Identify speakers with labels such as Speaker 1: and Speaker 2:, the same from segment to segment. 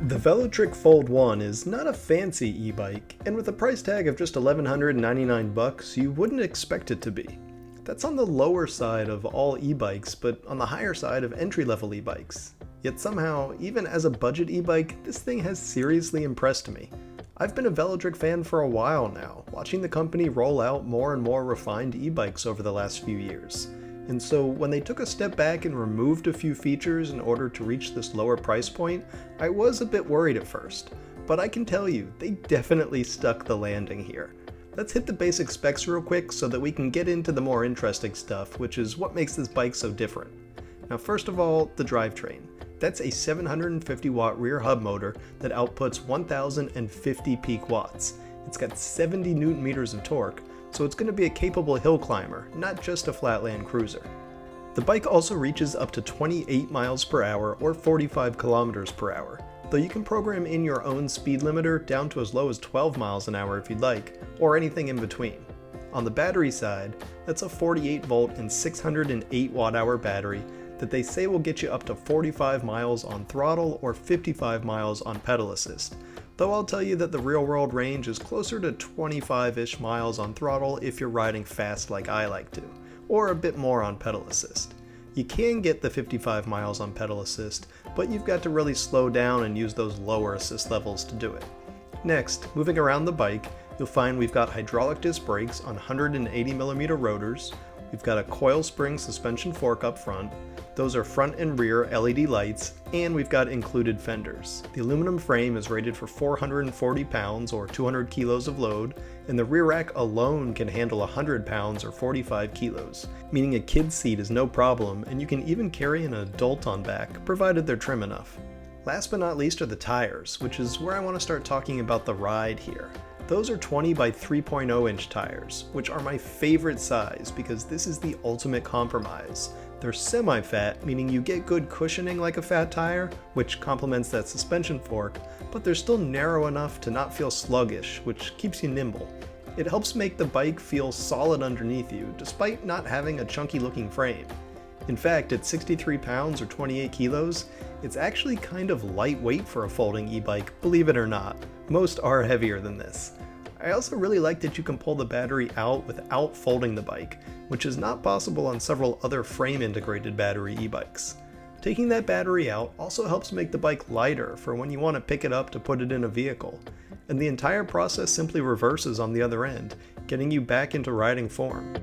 Speaker 1: The Velotric Fold 1 is not a fancy e-bike, and with a price tag of just $1,199, you wouldn't expect it to be. That's on the lower side of all e-bikes, but on the higher side of entry-level e-bikes. Yet somehow, even as a budget e-bike, this thing has seriously impressed me. I've been a Velotric fan for a while now, watching the company roll out more and more refined e-bikes over the last few years. And so when they took a step back and removed a few features in order to reach this lower price point, I was a bit worried at first. But I can tell you, they definitely stuck the landing here. Let's hit the basic specs real quick so that we can get into the more interesting stuff, which is what makes this bike so different. Now first of all, the drivetrain. That's a 750 watt rear hub motor that outputs 1050 peak watts. It's got 70 newton meters of torque, so it's going to be a capable hill climber, not just a flatland cruiser. The bike also reaches up to 28 miles per hour or 45 kilometers per hour, though you can program in your own speed limiter down to as low as 12 miles an hour if you'd like, or anything in between. On the battery side, that's a 48 volt and 608 watt hour battery that they say will get you up to 45 miles on throttle or 55 miles on pedal assist. Though I'll tell you that the real world range is closer to 25-ish miles on throttle if you're riding fast like I like to, or a bit more on pedal assist. You can get the 55 miles on pedal assist, but you've got to really slow down and use those lower assist levels to do it. Next, moving around the bike, you'll find we've got hydraulic disc brakes on 180mm rotors, we've got a coil spring suspension fork up front, those are front and rear LED lights, and we've got included fenders. The aluminum frame is rated for 440 pounds or 200 kilos of load, and the rear rack alone can handle 100 pounds or 45 kilos, meaning a kid's seat is no problem, and you can even carry an adult on back, provided they're trim enough. Last but not least are the tires, which is where I want to start talking about the ride here. Those are 20 by 3.0 inch tires, which are my favorite size because this is the ultimate compromise. They're semi-fat, meaning you get good cushioning like a fat tire, which complements that suspension fork, but they're still narrow enough to not feel sluggish, which keeps you nimble. It helps make the bike feel solid underneath you, despite not having a chunky looking frame. In fact, at 63 pounds or 28 kilos, it's actually kind of lightweight for a folding e-bike, believe it or not. Most are heavier than this. I also really like that you can pull the battery out without folding the bike, which is not possible on several other frame-integrated battery e-bikes. Taking that battery out also helps make the bike lighter for when you want to pick it up to put it in a vehicle, and the entire process simply reverses on the other end, getting you back into riding form.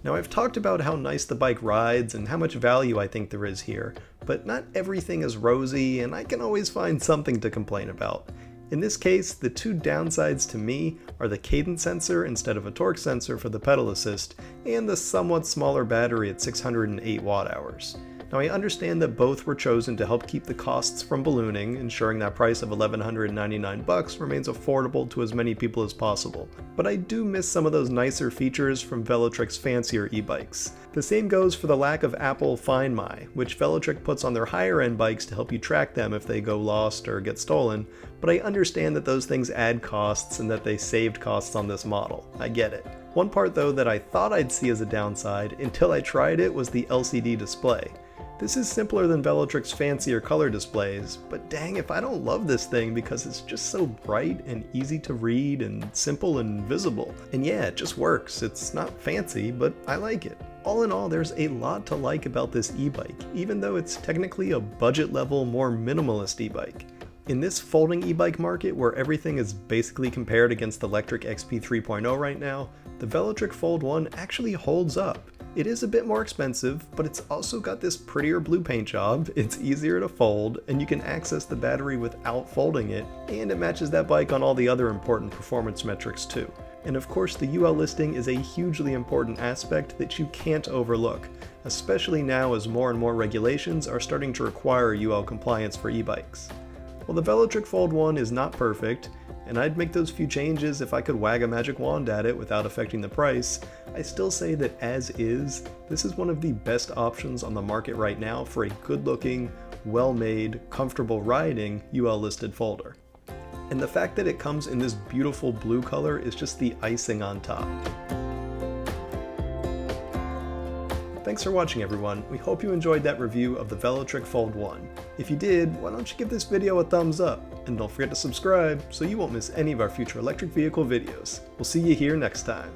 Speaker 1: Now I've talked about how nice the bike rides and how much value I think there is here, but not everything is rosy and I can always find something to complain about. In this case, the two downsides to me are the cadence sensor instead of a torque sensor for the pedal assist, and the somewhat smaller battery at 608 watt hours. Now I understand that both were chosen to help keep the costs from ballooning, ensuring that price of $1,199 remains affordable to as many people as possible. But I do miss some of those nicer features from Velotric's fancier e-bikes. The same goes for the lack of Apple Find My, which Velotric puts on their higher end bikes to help you track them if they go lost or get stolen, but I understand that those things add costs and that they saved costs on this model. I get it. One part though that I thought I'd see as a downside until I tried it was the LCD display. This is simpler than Velotric's fancier color displays, but dang if I don't love this thing because it's just so bright and easy to read and simple and visible. And yeah, it just works. It's not fancy, but I like it. All in all, there's a lot to like about this e-bike, even though it's technically a budget level, more minimalist e-bike. In this folding e-bike market where everything is basically compared against the Electrek XP 3.0 right now, the Velotric Fold 1 actually holds up. It is a bit more expensive, but it's also got this prettier blue paint job, it's easier to fold, and you can access the battery without folding it, and it matches that bike on all the other important performance metrics too. And of course the UL listing is a hugely important aspect that you can't overlook, especially now as more and more regulations are starting to require UL compliance for e-bikes. While the Velotric Fold 1 is not perfect, and I'd make those few changes if I could wag a magic wand at it without affecting the price, I still say that as is, this is one of the best options on the market right now for a good-looking, well-made, comfortable riding UL listed folder. And the fact that it comes in this beautiful blue color is just the icing on top. Thanks for watching, everyone. We hope you enjoyed that review of the Velotric Fold 1. If you did, why don't you give this video a thumbs up? And don't forget to subscribe so you won't miss any of our future electric vehicle videos. We'll see you here next time.